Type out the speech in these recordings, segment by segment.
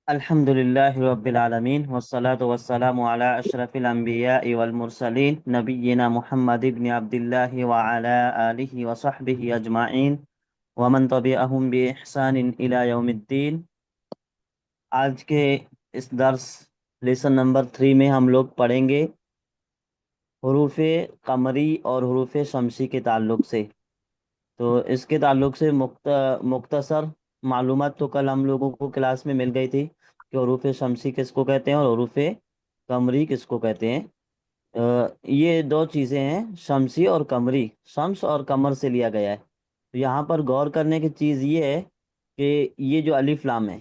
الحمد لله رب العالمين والصلاة والسلام على أشرف الأنبياء والمرسلين نبينا محمد بن عبد الله وعلى آله وصحبه أجمعين ومن تبعهم بإحسان إلى يوم الدين۔ آج کے اس درس لیسن نمبر 3 میں ہم لوگ پڑھیں گے حروف قمری اور حروف شمسی کے تعلق سے۔ تو اس کے تعلق سے مختصر معلومات تو کل ہم لوگوں کو کلاس میں مل گئی تھی کہ حروف شمسی کس کو کہتے ہیں اور حروف قمری کس کو کہتے ہیں۔ یہ دو چیزیں ہیں، شمسی اور قمری، شمس اور قمر سے لیا گیا ہے۔ تو یہاں پر غور کرنے کی چیز یہ ہے کہ یہ جو الف لام ہے،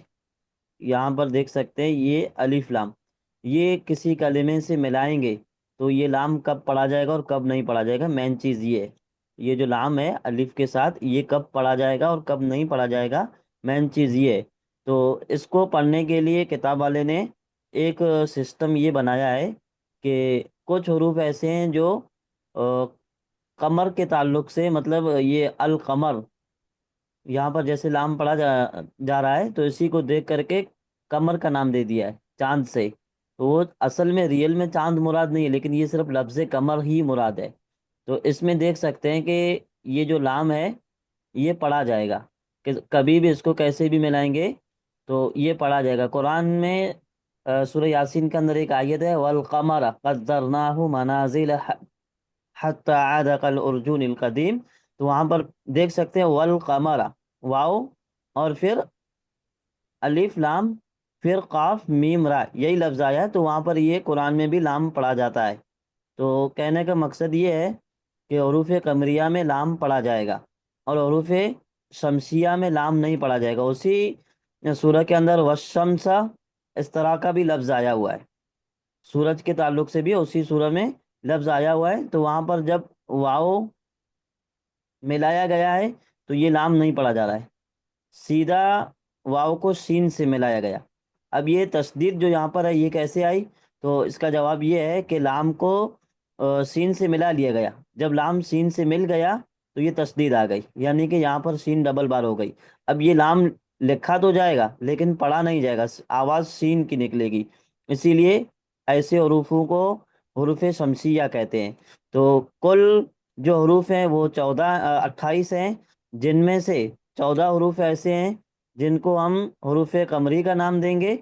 یہاں پر دیکھ سکتے ہیں یہ الف لام، یہ کسی کلمے سے ملائیں گے تو یہ لام کب پڑھا جائے گا اور کب نہیں پڑھا جائے گا، مین چیز یہ ہے۔ یہ جو لام ہے الف کے ساتھ، یہ کب پڑھا جائے گا اور کب نہیں پڑھا جائے گا، مین چیز یہ ہے۔ تو اس کو پڑھنے کے لیے کتاب والے نے ایک سسٹم یہ بنایا ہے کہ کچھ حروف ایسے ہیں جو قمر کے تعلق سے، مطلب یہ القمر، یہاں پر جیسے لام پڑھا جا رہا ہے تو اسی کو دیکھ کر کے قمر کا نام دے دیا ہے، چاند سے۔ تو وہ اصل میں ریئل میں چاند مراد نہیں ہے، لیکن یہ صرف لفظ قمر ہی مراد ہے۔ تو اس میں دیکھ سکتے ہیں کہ یہ جو لام ہے یہ پڑھا جائے گا، کہ کبھی بھی اس کو کیسے بھی ملائیں گے تو یہ پڑھا جائے گا۔ قرآن میں سورہ یاسین کے اندر ایک آیت ہے وَالْقَمَرَ قَدَّرْنَاهُ مَنَازِلَ حَتَّى عَادَ كَالْعُرْجُونِ الْقَدِيمِ۔ تو وہاں پر دیکھ سکتے ہیں والقمر، واؤ اور پھر الف لام پھر قاف میم را، یہی لفظ آیا ہے، تو وہاں پر یہ قرآن میں بھی لام پڑھا جاتا ہے۔ تو کہنے کا مقصد یہ ہے کہ حروف قمریہ میں لام پڑھا جائے گا اور حروف شمسیہ میں لام نہیں پڑھا جائے گا۔ اسی سورہ کے اندر والشمس اس طرح کا بھی لفظ آیا ہوا ہے، سورج کے تعلق سے بھی اسی سورہ میں لفظ آیا ہوا ہے۔ تو وہاں پر جب واؤ ملایا گیا ہے تو یہ لام نہیں پڑھا جا رہا ہے، سیدھا واؤ کو سین سے ملایا گیا۔ اب یہ تشدید جو یہاں پر ہے یہ کیسے آئی؟ تو اس کا جواب یہ ہے کہ لام کو سین سے ملا لیا گیا۔ جب لام سین سے مل گیا تو یہ تشدید آ گئی، یعنی کہ یہاں پر سین ڈبل بار ہو گئی۔ اب یہ لام لکھا تو جائے گا لیکن پڑھا نہیں جائے گا، آواز سین کی نکلے گی۔ اسی لیے ایسے حروفوں کو حروف شمسیہ کہتے ہیں۔ تو کل جو حروف ہیں وہ 28 ہیں، جن میں سے 14 حروف ایسے ہیں جن کو ہم حروف قمری کا نام دیں گے،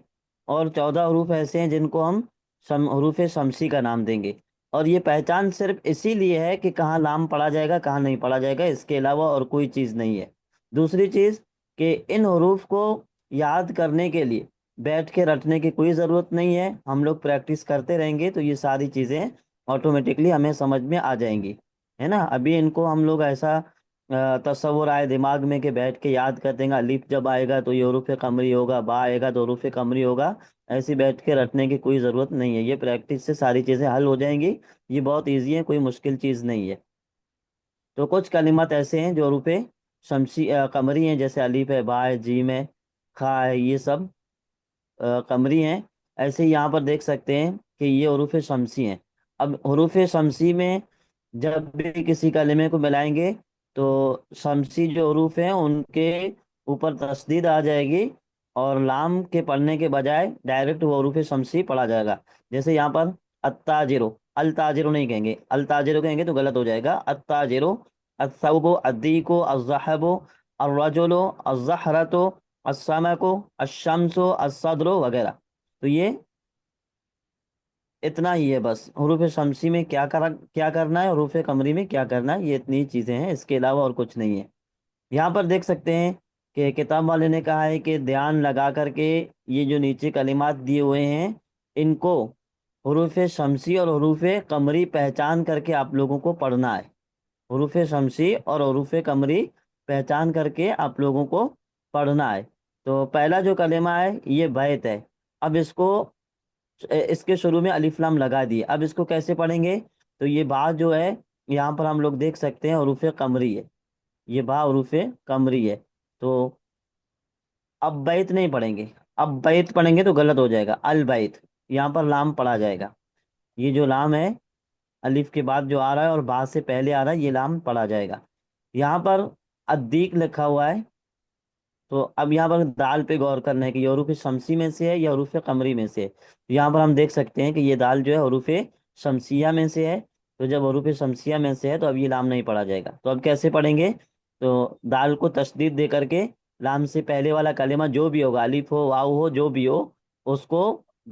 اور 14 حروف ایسے ہیں جن کو ہم حروف شمسی کا نام دیں گے۔ اور یہ پہچان صرف اسی لیے ہے کہ کہاں لام پڑھا جائے گا کہاں نہیں پڑھا جائے گا، اس کے علاوہ اور کوئی چیز نہیں ہے۔ دوسری چیز کہ ان حروف کو یاد کرنے کے لیے بیٹھ کے رٹنے کی کوئی ضرورت نہیں ہے، ہم لوگ پریکٹس کرتے رہیں گے تو یہ ساری چیزیں آٹومیٹکلی ہمیں سمجھ میں آ جائیں گی، ہے نا۔ ابھی ان کو ہم لوگ ایسا تصور آئے دماغ میں کہ بیٹھ کے یاد کر دیں گے، الف جب آئے گا تو یہ حروف قمری ہوگا، با آئے گا تو حروف قمری ہوگا، ایسے بیٹھ کے رٹنے کی کوئی ضرورت نہیں ہے، یہ پریکٹس سے ساری چیزیں حل ہو جائیں گی۔ یہ بہت ایزی ہے، کوئی مشکل چیز نہیں ہے۔ تو کچھ کلمات ایسے ہیں جو حروف شمسی قمری ہیں، جیسے الف ہے، با ہے، جیم ہے، خا ہے، یہ سب قمری ہیں۔ ایسے ہی یہاں پر دیکھ سکتے ہیں کہ یہ حروف شمسی ہیں۔ اب حروف شمسی میں جب بھی کسی کلمے کو ملائیں گے تو شمسی جو حروف ہیں ان کے اوپر تشدید آ جائے گی، اور لام کے پڑھنے کے بجائے ڈائریکٹ وہ حروف شمسی پڑھا جائے گا۔ جیسے یہاں پر التاجرو، التاجرو نہیں کہیں گے، التاجرو کہیں گے تو غلط ہو جائے گا، التاجرو، الثوب، الدیک، الذهب، الرجل، الزہرۃ، السمک، الشمس، الصدر وغیرہ۔ تو یہ اتنا ہی ہے بس، حروف شمسی میں کیا کرنا ہے، حروف قمری میں کیا کرنا ہے، یہ اتنی چیزیں ہیں، اس کے علاوہ اور کچھ نہیں ہے۔ یہاں پر دیکھ سکتے ہیں کہ کتاب والے نے کہا ہے کہ دھیان لگا کر کے یہ جو نیچے کلمات دیے ہوئے ہیں ان کو حروف شمسی اور حروف قمری پہچان کر کے آپ لوگوں کو پڑھنا ہے۔ حروف شمسی اور حروف قمری پہچان کر کے آپ لوگوں کو پڑھنا ہے۔ تو پہلا جو کلمہ ہے یہ بیت ہے۔ اب اس کے شروع میں الف لام لگا دیے، اب اس کو کیسے پڑھیں گے؟ تو یہ با جو ہے یہاں پر ہم لوگ دیکھ سکتے ہیں حروف قمری ہے، یہ با حروف قمری ہے۔ تو اب بیت نہیں پڑھیں گے، اب بیت پڑھیں گے تو غلط ہو جائے گا، البیت، یہاں پر لام پڑھا جائے گا۔ یہ جو لام ہے الف کے بعد جو آ رہا ہے اور با سے پہلے آ رہا ہے، یہ لام پڑھا جائے گا۔ یہاں پر ادیک لکھا ہوا ہے، تو اب یہاں پر دال پہ غور کرنا ہے کہ یہ حروف شمسی میں سے ہے یا حروف قمری میں سے ہے. یہاں پر ہم دیکھ سکتے ہیں کہ یہ دال جو ہے حروف شمسیہ میں سے ہے. تو جب حروف شمسیہ میں سے ہے تو اب یہ لام نہیں پڑھا جائے گا. تو اب کیسے پڑھیں گے؟ تو دال کو تشدید دے کر کے لام سے پہلے والا کلمہ جو بھی ہوگا، الف ہو واو ہو جو بھی ہو، اس کو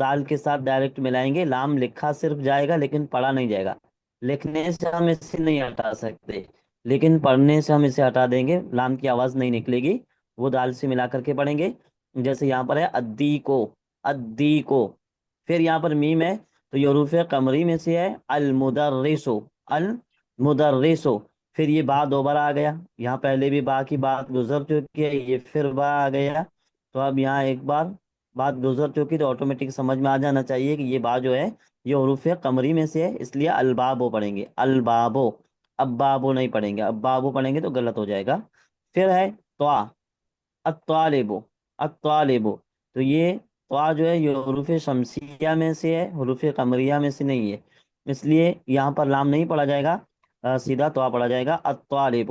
دال کے ساتھ ڈائریکٹ ملائیں گے. لام لکھا صرف جائے گا لیکن پڑھا نہیں جائے گا. لکھنے سے ہم اسے نہیں ہٹا سکتے لیکن پڑھنے سے ہم اسے ہٹا دیں گے، لام کی آواز نہیں نکلے گی. وہ دال سے ملا کر کے پڑھیں گے. جیسے یہاں پر ہے ادی کو، ادی کو. پھر یہاں پر میم ہے تو یہ حروف قمری میں سے ہے المدرسو، المدرسو. پھر یہ با دوبارہ آ گیا. یہاں پہلے بھی با کی بات گزر چکی ہے، یہ پھر با آ گیا. تو اب یہاں ایک بار بات گزر چکی تو آٹومیٹک سمجھ میں آ جانا چاہیے کہ یہ با جو ہے یہ حروف قمری میں سے ہے، اس لیے البابو پڑھیں گے، البابو. اب بابو نہیں پڑھیں گے، اب بابو پڑھیں گے تو غلط ہو جائے گا. پھر ہے طا، الطالب، الطالب. تو یہ طا جو ہے یہ حروف شمسیہ میں سے ہے، حروف قمریہ میں سے نہیں ہے. اس لیے یہاں پر لام نہیں پڑھا جائے گا، سیدھا طا پڑھا جائے گا، الطالب.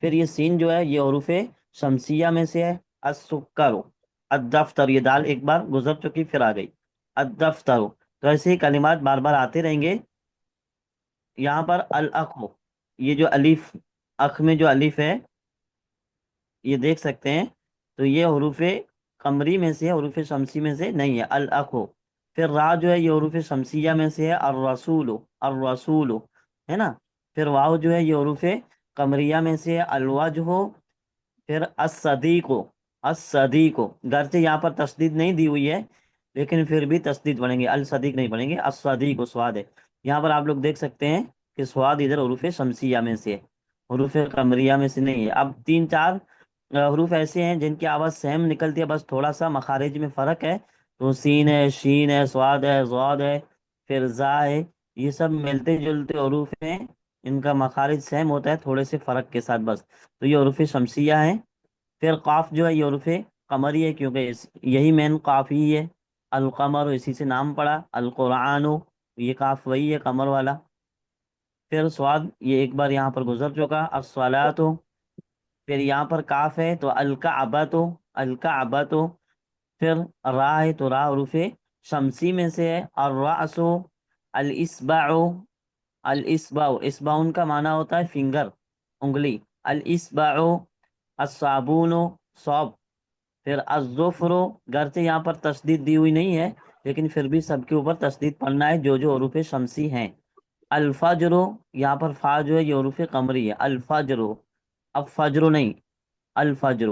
پھر یہ سین جو ہے یہ حروف شمسیہ میں سے ہے، السکر، الدفتر. یہ دال ایک بار گزر چکی پھر آ گئی، الدفتر. تو ایسے ہی کلمات بار بار آتے رہیں گے. یہاں پر الاخ، یہ جو الف، اخ میں جو الف ہے یہ دیکھ سکتے ہیں. تو یہ حروف قمری میں سے ہے، حروف شمسی میں سے نہیں ہے، الاخو. پھر را جو ہے یہ حروف شمسیہ میں سے ہے، الرسول، الرسول، ہے نا. پھر واو جو ہے یہ حروف قمریہ میں سے ہے، الوجہ. پھر الصدیق، الصدیق. گرچہ یہاں پر تشدید نہیں دی ہوئی ہے لیکن پھر بھی تشدید پڑھیں گے، الصدیق نہیں پڑھیں گے، الصدیق سواد ہے. یہاں پر آپ لوگ دیکھ سکتے ہیں کہ سواد ادھر حروف شمسیہ میں سے ہے، حروف قمریہ میں سے نہیں ہے. اب تین چار حروف ایسے ہیں جن کی آواز سیم نکلتی ہے، بس تھوڑا سا مخارج میں فرق ہے. تو سین ہے، شین ہے، سواد ہے، ضاد ہے، پھر زا ہے. یہ سب ملتے جلتے حروف ہیں، ان کا مخارج سیم ہوتا ہے تھوڑے سے فرق کے ساتھ بس. تو یہ حروف شمسیہ ہیں. پھر قاف جو ہے یہ حروف قمری ہے کیونکہ یہی مین قاف ہی ہے. القمر اسی سے نام پڑا، القرآن یہ قاف وہی ہے قمر والا. پھر سواد یہ ایک بار یہاں پر گزر چکا، الصلاۃ. پھر یہاں پر کاف ہے تو الکعبۃ، الکعبۃ. پھر را ہے تو را حروف شمسی میں سے ہے، الرأس، الاصبع، الاصبع. اصبع کا معنی ہوتا ہے فنگر، انگلی، الاصبع. الصابون، صوب. پھر الظفر، گرچہ یہاں پر تشدید دی ہوئی نہیں ہے لیکن پھر بھی سب کے اوپر تشدید پڑھنا ہے جو جو حروف شمسی ہیں. الفجر، یہاں پر فا جو ہے یہ حروف قمری ہے، الفجر. اب فجر نہیں، الفجر.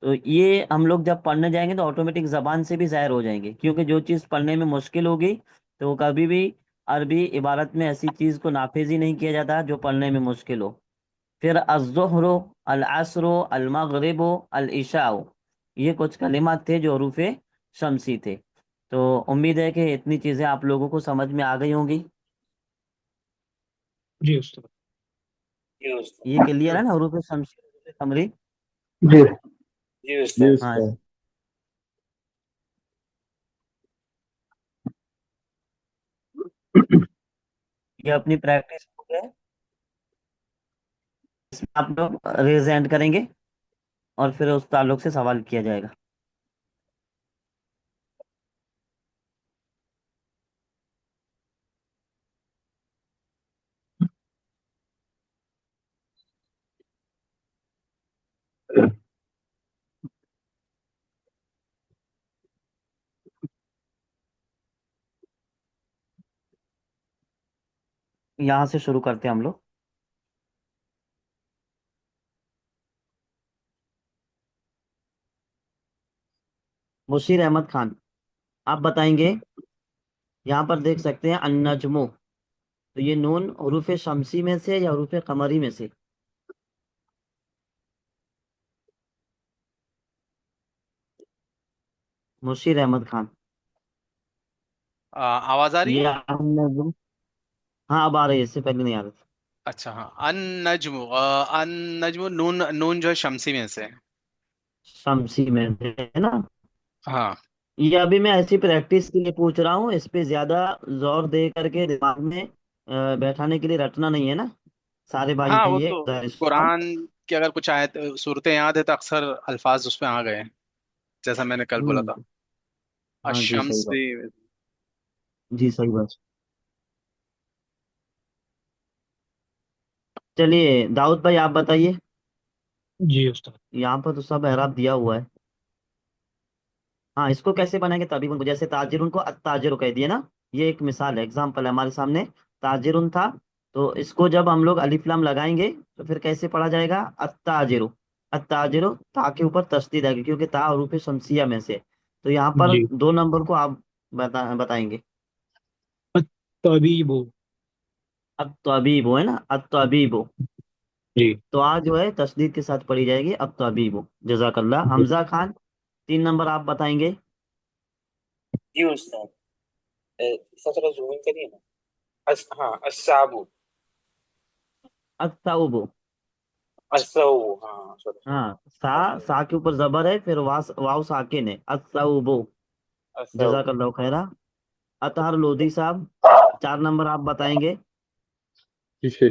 تو یہ ہم لوگ جب پڑھنے جائیں گے تو آٹومیٹک زبان سے بھی ظاہر ہو جائیں گے، کیونکہ جو چیز پڑھنے میں مشکل ہوگی تو وہ کبھی بھی عربی عبارت میں ایسی چیز کو نافذ ہی نہیں کیا جاتا جو پڑھنے میں مشکل ہو. پھر الظہر، العصر، المغرب، العشاء. یہ کچھ کلمات تھے جو حروف شمسی تھے. تو امید ہے کہ اتنی چیزیں آپ لوگوں کو سمجھ میں آ گئی ہوں گی. جی استاد. یہ کلیئر ہے نا حروف شمسی حروف قمری؟ جی جی جی استاد. ہاں. استاد. یہ اپنی پریکٹس ہو گئے، اس میں آپ لوگ ریز اینڈ کریں گے اور پھر اس تعلق سے سوال کیا جائے گا. یہاں سے شروع کرتے ہیں ہم لوگ. بشیر احمد خان، آپ بتائیں گے. یہاں پر دیکھ سکتے ہیں النجمو. تو یہ نون حروف شمسی میں سے یا حروف قمری میں سے؟ مشیر احمد خان. آواز آ رہی ہے؟ یہ النجم، ہاں اب آ رہی ہے، اس سے پہلے نہیں آ رہی تھی. اچھا ہاں، النجم، النجم نون، نون جو ہے شمسی میں سے ہے۔ شمسی میں سے ہے نا. ہاں یہ ابھی میں ایسی پریکٹس کے لیے پوچھ رہا ہوں، اس پہ زیادہ زور دے کر کے دماغ میں بیٹھانے کے لیے رٹنا نہیں ہے نا. سارے بھائی ہاں، ہیں وہ یہ تو گزارش کرتا قرآن ہوں. کہ اگر کچھ آیت صورتیں یاد ہے تو اکثر الفاظ اس پہ آ گئے ہیں، جیسا میں نے کل بولا تھا. ہاں جی صحیح الشمس بات. بھی. جی صحیح بات. چلیے داؤد بھائی آپ بتائیے. جی استاد. یہاں پر تو سب اعراب دیا ہوا ہے. ہاں اس کو کیسے بنائیں گے تبھی کو جیسے تاجرن کو التاجر کہہ دیے نا. یہ ایک مثال ہے ایگزامپل ہے ہمارے سامنے. تاجرن تھا تو اس کو جب ہم لوگ الف لام لگائیں گے تو پھر کیسے پڑھا جائے گا التاجر. التاجر تا کے اوپر تشدید آئے گی کیونکہ تا حروف شمسیہ میں سے. تو یہاں پر جی. 2 نمبر کو آپ بتائیں گے. طبیب. الطبیب ہے نا الطبیب. جی. تو آج جو ہے تشدید کے ساتھ پڑھی جائے گی الطبیب. جزاک اللہ. جی. حمزہ خان 3 نمبر آپ بتائیں گے. جی استاد. سب ذرا زوم کریے نا. ہاں الصابو. الثوب. الصو. ہاں سوری. ہاں سا. سا کے اوپر زبر ہے پھر واو ساکن ہے الثوب. الصو. جزاک اللہ خیرہ. اطہر لودھی صاحب 4 نمبر آپ بتائیں گے. ٹھیک ہے.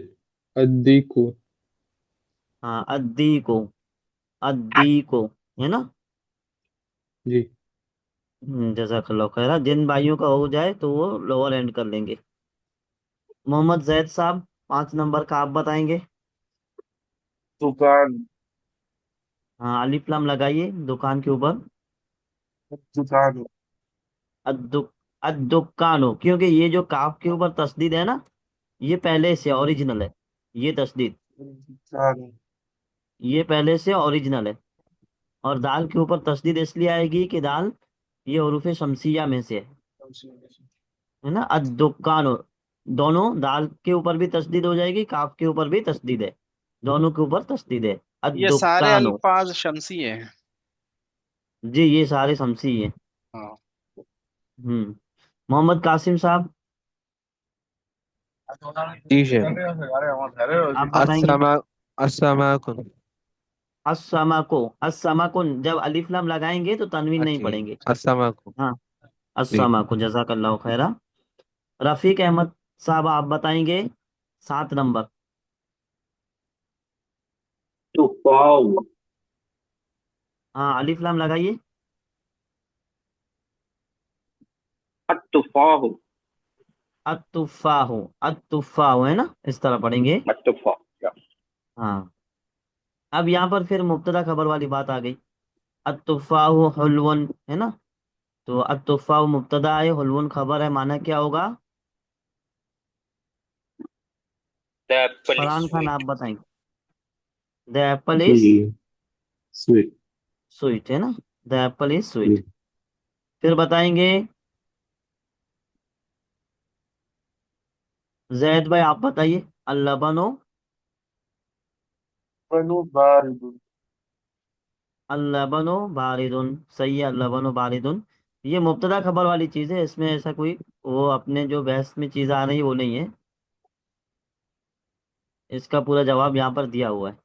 ادیکو. ہاں ادی کو. ادی کو ہے نا. جی. جزاک اللہ خیرہ. جن بھائیوں کا ہو جائے تو وہ لوور اینڈ کر لیں گے. محمد زید صاحب 5 نمبر کا آپ بتائیں گے. دکان. ہاں الف لام لگائیے دکان کے اوپر. دکان. الدکانو کیونکہ یہ جو کاف کے اوپر تشدید ہے نا یہ پہلے سے اوریجنل ہے. یہ تشدید دکان. یہ پہلے سے اوریجنل ہے. اور دال کے اوپر تشدید اس لیے آئے گی کہ دال یہ حروف شمسیہ میں سے ہے نا. الدکانو دونوں دال کے اوپر بھی تشدید ہو جائے گی کاف کے اوپر بھی تشدید ہے. دونوں کے اوپر تشدید ہے. یہ سارے الدکانو. الفاظ شمسی ہیں. جی یہ سارے شمسی ہیں. ہاں. ہوں. محمد قاسم صاحب جی شیخ. آپ بتائیں گے. السلام علیکم. السما کو. السما کو جب الف لام لگائیں گے تو تنوین نہیں اچھا جی. پڑیں گے. السلام علیکم. ہاں جی. السما کو. جزاک اللہ خیرہ. رفیق احمد صاحب آپ بتائیں گے 7 نمبر. تفاو. ہاں الف لام لگائیے. التفاح. التفاح. التفاح ہے نا اس طرح پڑھیں گے. التفاح. ہاں. اب یہاں پر پھر مبتدا خبر والی بات آ گئی. التفاح حلون ہے نا. تو التفاح مبتدا ہے حلون خبر ہے معنی کیا ہوگا. The apple is Farhan Khan sweet. آپ بتائیں گے. دا ایپل جی. از سویٹ. سویٹ ہے نا. دا ایپل از جی. سویٹ. پھر بتائیں گے زید بھائی آپ بتائیے. اللبنو. بنو بارد. اللبنو باردن. صحیح ہے اللبنو باردن. یہ مبتدا خبر والی چیز ہے اس میں ایسا کوئی وہ اپنے جو بحث میں چیز آ رہی ہے وہ نہیں ہے. اس کا پورا جواب یہاں پر دیا ہوا ہے.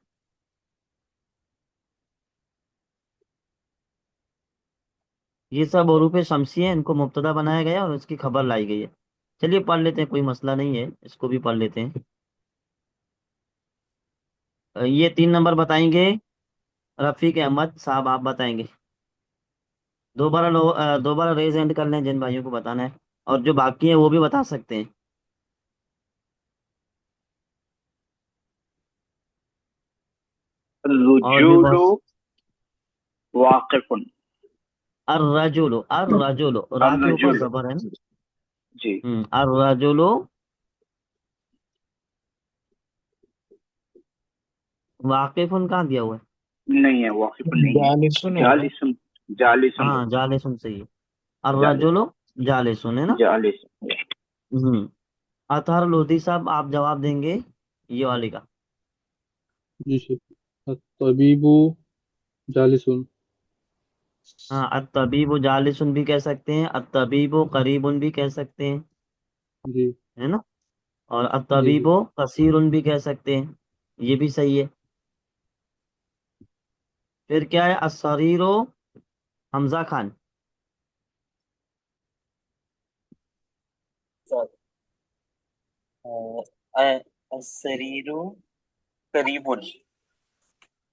یہ سب حروف شمسی ہیں ان کو مبتدا بنایا گیا اور اس کی خبر لائی گئی ہے. چلیے پڑھ لیتے ہیں کوئی مسئلہ نہیں ہے اس کو بھی پڑھ لیتے ہیں. یہ 3 نمبر بتائیں گے. رفیق احمد صاحب آپ بتائیں گے. دوبارہ ریز اینڈ کر لیں جن بھائیوں کو بتانا ہے اور جو باقی ہیں وہ بھی بتا سکتے ہیں. اور بھی الرجول بہت. واقف. الرجل. الرجل را کے اوپر الرجل. زبر ہے نا. جی. الرجل. واقف کہاں دیا ہوا ہے. نہیں ہے واقف نہیں ہے. جالسن ہوگا. جالسن. جالسن. ہاں جالسن صحیح ہے. جالس. الرجل جالسن ہے نا. جالس. اطہر لودھی صاحب آپ جواب دیں گے یہ والے کا. جی شیخ. الطبیب جالسون. ہاں الطبیب جالسن بھی کہہ سکتے ہیں الطبیب قریب بھی کہہ سکتے ہیں جی. ہے نا. اور جی. الطبیب جی. قصیر بھی کہہ سکتے ہیں. یہ بھی صحیح ہے. پھر کیا ہے السریر. حمزہ خان. السریر قریب.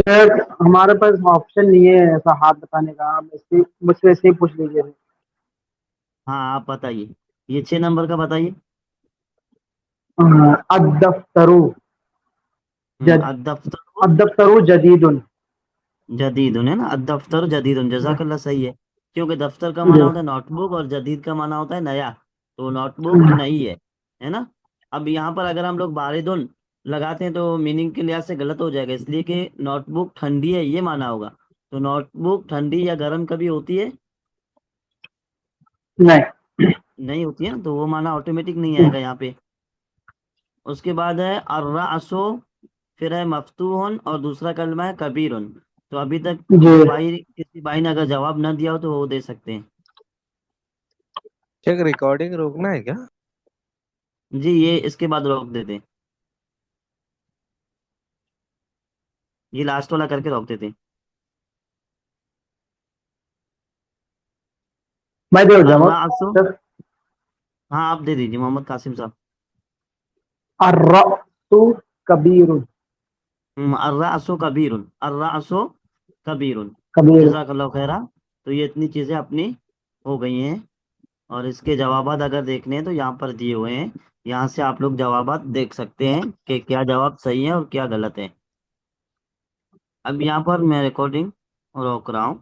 شاید ہمارے پاس آپشن نہیں ہے ایسا ہاتھ بتانے کا، آپ مجھ سے ایسے ہی پوچھ لیجیے۔ ہاں آپ بتائیے، یہ 6 نمبر کا بتائیے۔ الدفتر جد الدفتر الدفتر جدید۔ جدید ہے نا، الدفتر جدید، جزاک اللہ، صحیح ہے، کیونکہ دفتر کا معنی ہوتا ہے نوٹ بک اور جدید کا معنی ہوتا ہے نیا، تو نوٹ بک نئی ہے نا۔ اب یہاں پر اگر ہم لوگ باردن لگاتے ہیں تو میننگ کے لحاظ سے غلط ہو جائے گا، اس لیے کہ نوٹ بک ٹھنڈی ہے یہ مانا ہوگا، تو نوٹ بک ٹھنڈی یا گرم کبھی ہوتی ہے نہیں، نہیں ہوتی ہے نا، تو وہ مانا آٹومیٹک نہیں آئے گا یہاں پہ۔ اس کے بعد ہے الرأسو، پھر ہے مفتوحن، اور دوسرا کلمہ ہے کبیرن۔ تو ابھی تک جی جو کسی بھائی نے اگر جواب نہ دیا ہو تو وہ دے سکتے ہیں۔ چیک ریکارڈنگ روکنا ہے کیا؟ جی یہ اس کے بعد روک دیتے ہیں، یہ لاسٹ والا کر کے روک دیتے ہیں۔ میں دے جواب۔ الرأسو، ہاں آپ دے دیجیے محمد قاسم صاحب۔ الرأس کبیر، الرأسو کبیر، الرأسو کبیر، کبیر۔ جزاک اللہ خیرہ۔ تو یہ اتنی چیزیں اپنی ہو گئی ہیں، اور اس کے جوابات اگر دیکھنے ہیں تو یہاں پر دیے ہوئے ہیں، یہاں سے آپ لوگ جوابات دیکھ سکتے ہیں کہ کیا جواب صحیح ہے اور کیا غلط ہے۔ اب یہاں پر میں ریکارڈنگ روک رہا ہوں۔